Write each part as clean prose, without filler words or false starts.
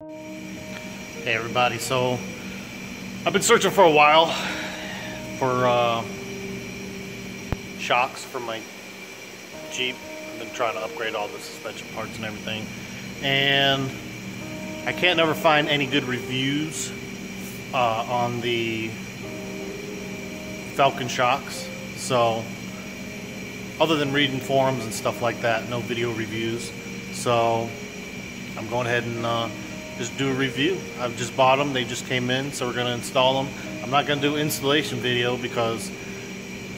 Hey everybody, so I've been searching for a while for shocks for my Jeep. I've been trying to upgrade all the suspension parts and everything, and I can't never find any good reviews on the Falcon Shocks. So other than reading forums and stuff like that, no video reviews. So I'm going ahead and just do a review. I've just bought them, they just came in, so we're going to install them. I'm not going to do an installation video because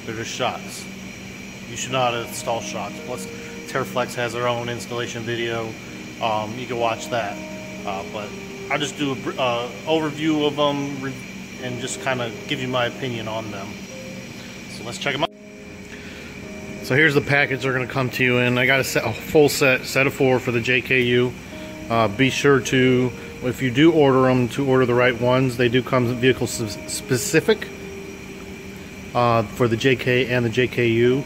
they're just shocks. You should know how to install shocks. Plus Teraflex has their own installation video. You can watch that. But I'll just do an overview of them and just kind of give you my opinion on them. So let's check them out. So here's the package they're going to come to you in. I got a full set of 4 for the JKU. Be sure to, if you do order them, to order the right ones. They do come vehicle specific for the JK and the JKU.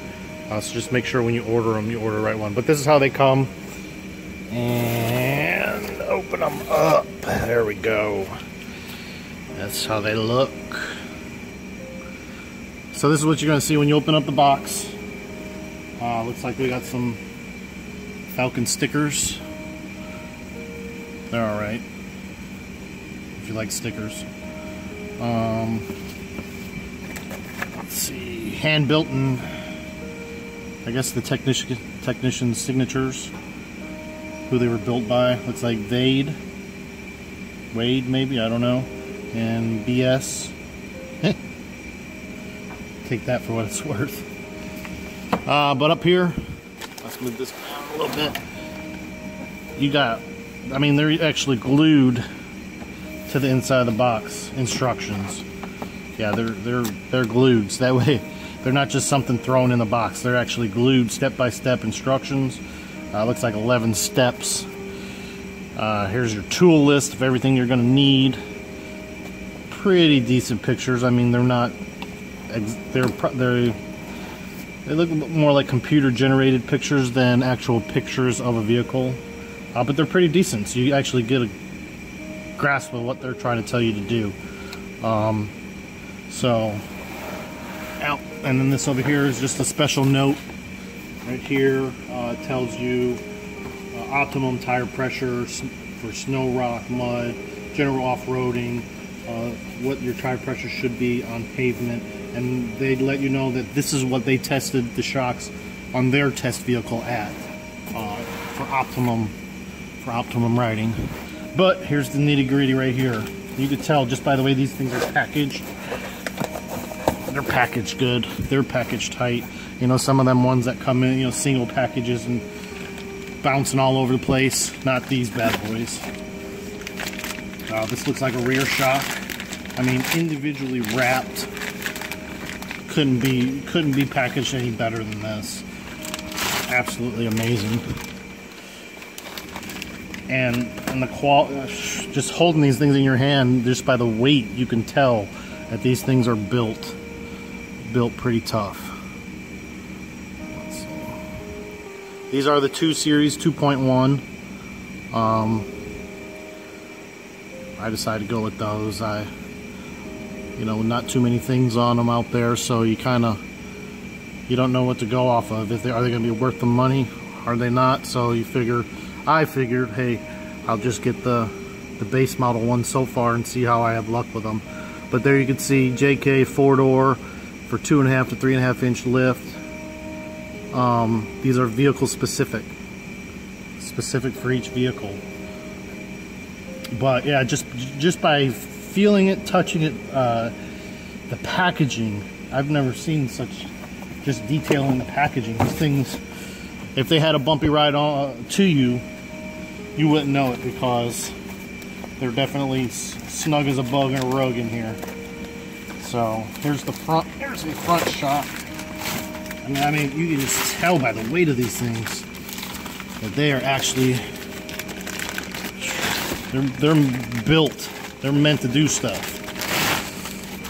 So just make sure when you order them, you order the right one. But this is how they come. And open them up. There we go. That's how they look. So this is what you're going to see when you open up the box. Looks like we got some Falcon stickers. They're alright if you like stickers. Let's see, hand built, and I guess the technician's signatures, who they were built by. Looks like Wade maybe, I don't know, and BS. Take that for what it's worth. But up here, let's move this down a little bit. You got, I mean, they're actually glued to the inside of the box. Instructions. Yeah, they're glued. So that way, they're not just something thrown in the box. They're actually glued, step-by-step instructions. Looks like 11 steps. Here's your tool list of everything you're going to need. Pretty decent pictures. I mean, they're not. They look more like computer-generated pictures than actual pictures of a vehicle. But they're pretty decent, so you actually get a grasp of what they're trying to tell you to do. And then this over here is just a special note. Right here, it tells you optimum tire pressure for snow, rock, mud, general off-roading, what your tire pressure should be on pavement, and they let you know that this is what they tested the shocks on their test vehicle at for optimum riding. But here's the nitty-gritty right here. You can tell just by the way these things are packaged. They're packaged good. They're packaged tight. You know, some of them ones that come in, you know, single packages and bouncing all over the place. Not these bad boys. This looks like a rear shock. I mean, individually wrapped. Couldn't be packaged any better than this. Absolutely amazing. And the just holding these things in your hand, just by the weight, you can tell that these things are built pretty tough. Let's see. These are the 2 Series 2.1. I decided to go with those. You know, not too many things on them out there, so you don't know what to go off of. Are they going to be worth the money? Are they not? So I figured, hey, I'll just get the base model one so far and see how I have luck with them. But there you can see JK 4-door for 2.5 to 3.5 inch lift. These are vehicle specific for each vehicle. But yeah, just by feeling it, touching it, the packaging, I've never seen such just detail in the packaging. These things, if they had a bumpy ride on to you, you wouldn't know it, because they're definitely snug as a bug in a rug in here. So here's the front shock. I mean, you can just tell by the weight of these things that they are actually, they're built. They're meant to do stuff.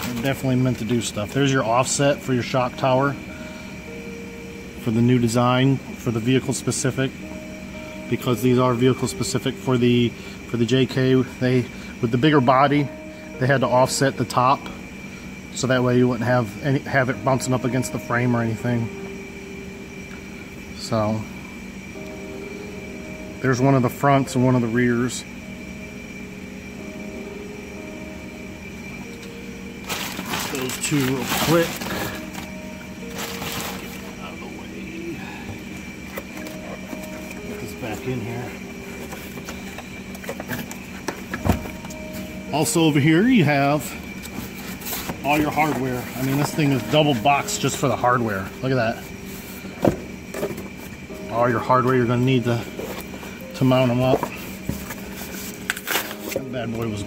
They're definitely meant to do stuff. There's your offset for your shock tower for the new design, for the vehicle specific, because these are vehicle specific for the for the JK, with the bigger body, they had to offset the top, so that way you wouldn't have it bouncing up against the frame or anything. So there's one of the fronts and one of the rears. Those two real quick. Get out of the way. Get this back in here. Also over here you have all your hardware. I mean, this thing is double boxed just for the hardware. Look at that. All your hardware you're going to need to mount them up. That bad boy was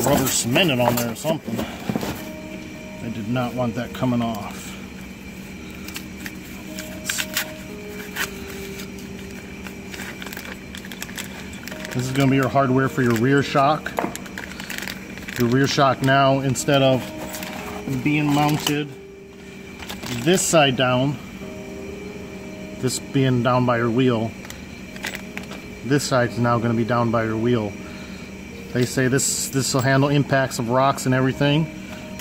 rubber cemented on there or something. I did not want that coming off. This is going to be your hardware for your rear shock. Your rear shock now, instead of being mounted this side down, this being down by your wheel, this side is now going to be down by your wheel. They say this will handle impacts of rocks and everything.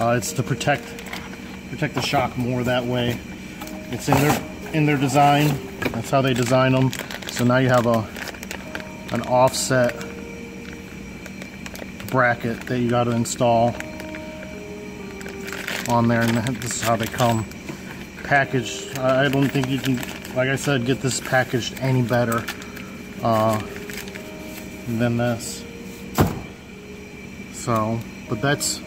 It's to protect the shock more that way. It's in their design. That's how they design them. So now you have an offset bracket that you got to install on there, and this is how they come packaged. I don't think you can, like I said, get this packaged any better than this. So, but that's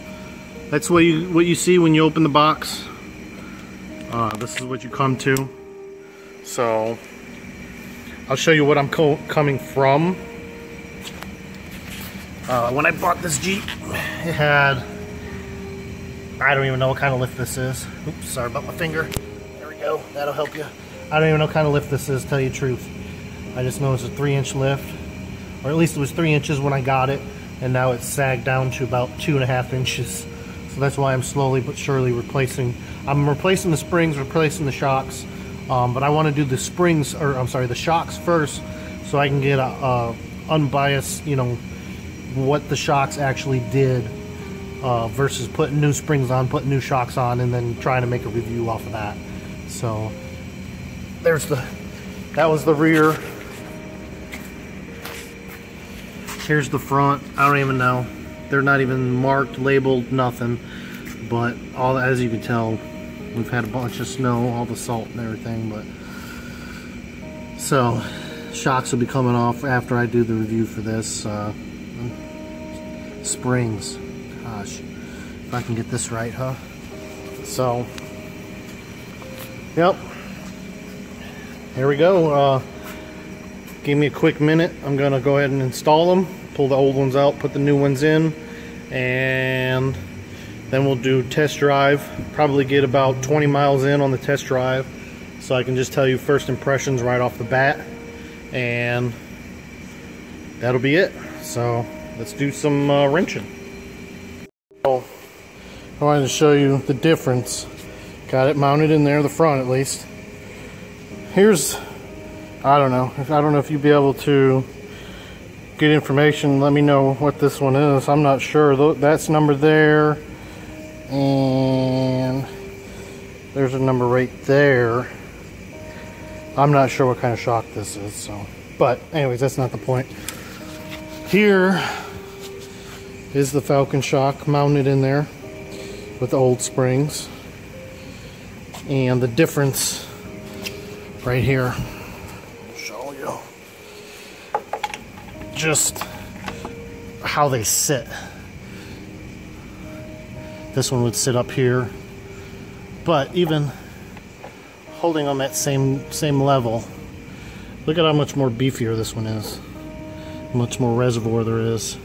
what you see when you open the box. This is what you come to. So I'll show you what I'm coming from. When I bought this Jeep, it had, I don't even know what kind of lift this is. Oops, sorry about my finger. There we go, that'll help you. I don't even know what kind of lift this is, to tell you the truth. I just know it's a 3-inch lift, or at least it was 3 inches when I got it, and now it's sagged down to about 2.5 inches. So that's why I'm slowly but surely replacing. I'm replacing the springs, replacing the shocks, but I want to do the springs, or I'm sorry, the shocks first, so I can get a unbiased, you know, what the shocks actually did versus putting new springs on, putting new shocks on, and then trying to make a review off of that. So there's that was the rear. Here's the front. I don't even know. They're not even marked, labeled, nothing. But all, as you can tell, we've had a bunch of snow, all the salt and everything. But so shocks will be coming off after I do the review for this. Springs. Gosh, if I can get this right, huh? So, yep. Here we go. Give me a quick minute. I'm gonna go ahead and install them, pull the old ones out, put the new ones in, and then we'll do test drive. Probably get about 20 miles in on the test drive, so I can just tell you first impressions right off the bat, and that'll be it. So let's do some wrenching. So I wanted to show you the difference. Got it mounted in there, the front at least. Here's, I don't know if you'd be able to get information. Let me know what this one is. I'm not sure. That's number there, and there's a number right there. I'm not sure what kind of shock this is. So, but anyways, that's not the point. Here is the Falcon shock mounted in there with the old springs, and the difference right here. Show you just how they sit. This one would sit up here, but even holding on that same level, look at how much more beefier this one is. Much more reservoir there is.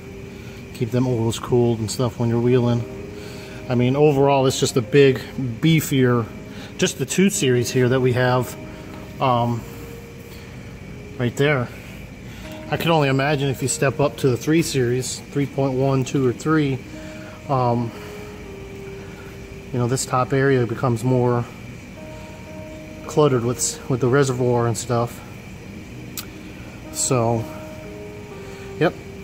Keep them oils cooled and stuff when you're wheeling. I mean, overall, it's just a big, beefier, just the 2 series here that we have right there. I can only imagine if you step up to the 3 series, 3.1, 2, or 3, you know, this top area becomes more cluttered with the reservoir and stuff. So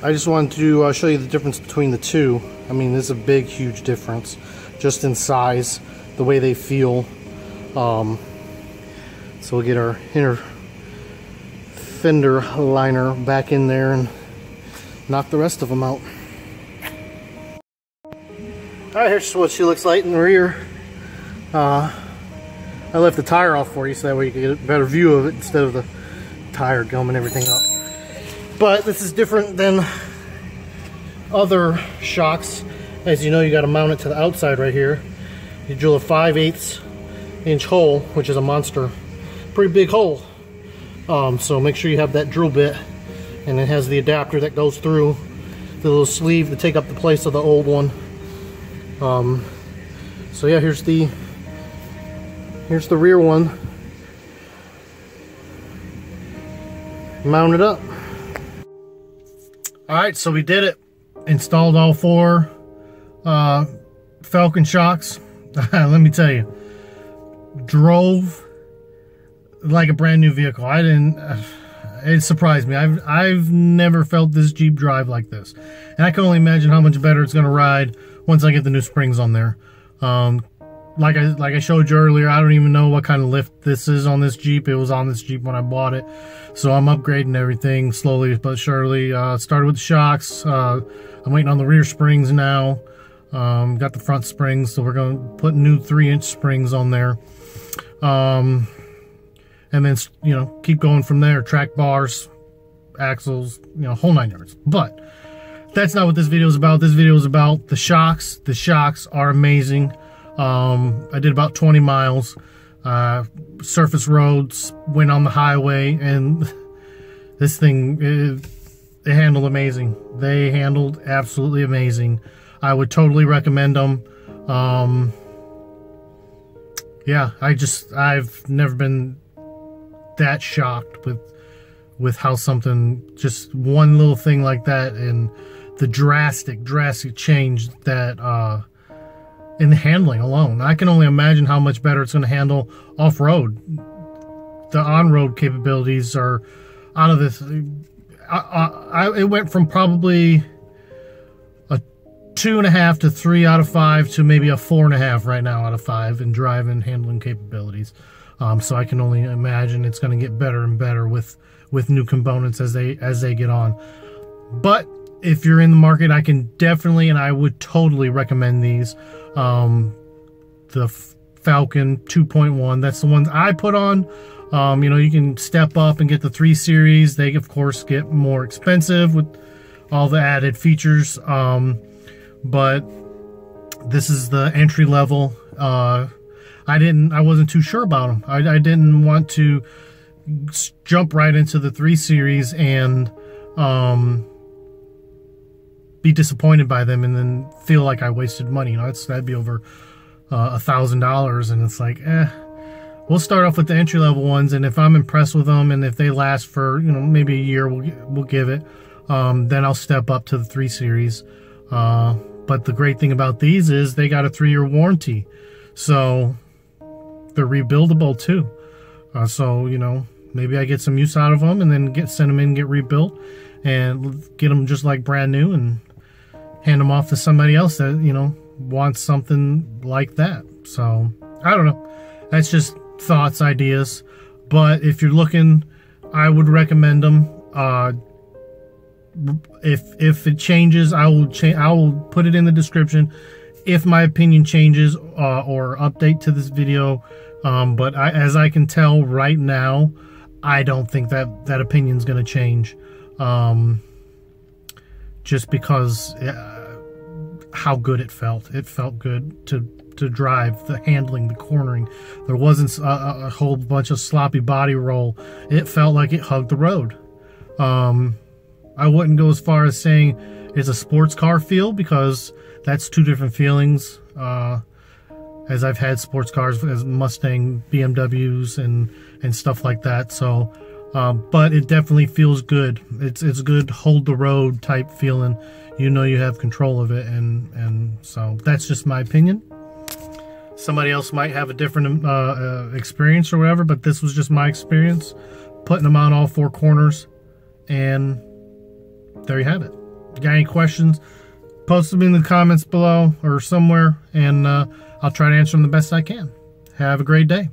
I just wanted to show you the difference between the two. I mean, there's a big, huge difference just in size, the way they feel. So we'll get our inner fender liner back in there and knock the rest of them out. Alright, here's what she looks like in the rear. I left the tire off for you so that way you can get a better view of it instead of the tire gumming everything up. But this is different than other shocks. As you know, you got to mount it to the outside right here. You drill a 5/8 inch hole, which is a monster, pretty big hole. So make sure you have that drill bit, and it has the adapter that goes through the little sleeve to take up the place of the old one. So yeah, here's the rear one mounted up. Alright, so we did it. Installed all 4 Falcon Shocks. Let me tell you, drove like a brand new vehicle. It surprised me. I've never felt this Jeep drive like this, and I can only imagine how much better it's going to ride once I get the new springs on there. Like I showed you earlier, I don't even know what kind of lift this is on this Jeep. It was on this Jeep when I bought it, so I'm upgrading everything slowly but surely. Started with the shocks. I'm waiting on the rear springs now. Got the front springs, so we're going to put new 3-inch springs on there. And then, you know, keep going from there. Track bars, axles, you know, whole 9 yards. But that's not what this video is about. This video is about the shocks. The shocks are amazing. I did about 20 miles, surface roads, went on the highway, and this thing, they handled amazing. They handled absolutely amazing. I would totally recommend them. Yeah, I've never been that shocked with how something, just one little thing like that, and the drastic change that in the handling alone. I can only imagine how much better it's going to handle off-road. The on-road capabilities are out of this. It went from probably a 2.5 to 3 out of 5 to maybe a 4.5 right now out of 5 in drive and handling capabilities. So I can only imagine it's going to get better and better with new components as they get on. But if you're in the market, I can definitely, and I would totally recommend these. The Falcon 2.1, that's the ones I put on. You know, you can step up and get the 3 Series. They, of course, get more expensive with all the added features. But this is the entry level. I wasn't too sure about them. I didn't want to jump right into the 3 Series and be disappointed by them and then feel like I wasted money. You know, that'd be over $1,000, and it's like, we'll start off with the entry level ones, and if I'm impressed with them, and if they last for, you know, maybe a year, we'll give it. Then I'll step up to the 3 Series. But the great thing about these is they got a 3-year warranty, so they're rebuildable too. So, you know, maybe I get some use out of them and then send them in and get rebuilt and get them just like brand new and hand them off to somebody else that, you know, wants something like that. So I don't know, that's just thoughts, ideas. But if you're looking, I would recommend them. If it changes, I will put it in the description if my opinion changes or update to this video. But as I can tell right now, I don't think that opinion's going to change. Just because how good it felt. It felt good to drive, the handling, the cornering. There wasn't a whole bunch of sloppy body roll. It felt like it hugged the road. I wouldn't go as far as saying it's a sports car feel, because that's two different feelings. As I've had sports cars as Mustang, BMWs, and stuff like that. So, but it definitely feels good. It's good hold the road type feeling. You know you have control of it, and so that's just my opinion. Somebody else might have a different experience or whatever, but this was just my experience putting them on all four corners, and there you have it. you got any questions, post them in the comments below or somewhere, and I'll try to answer them the best I can. Have a great day.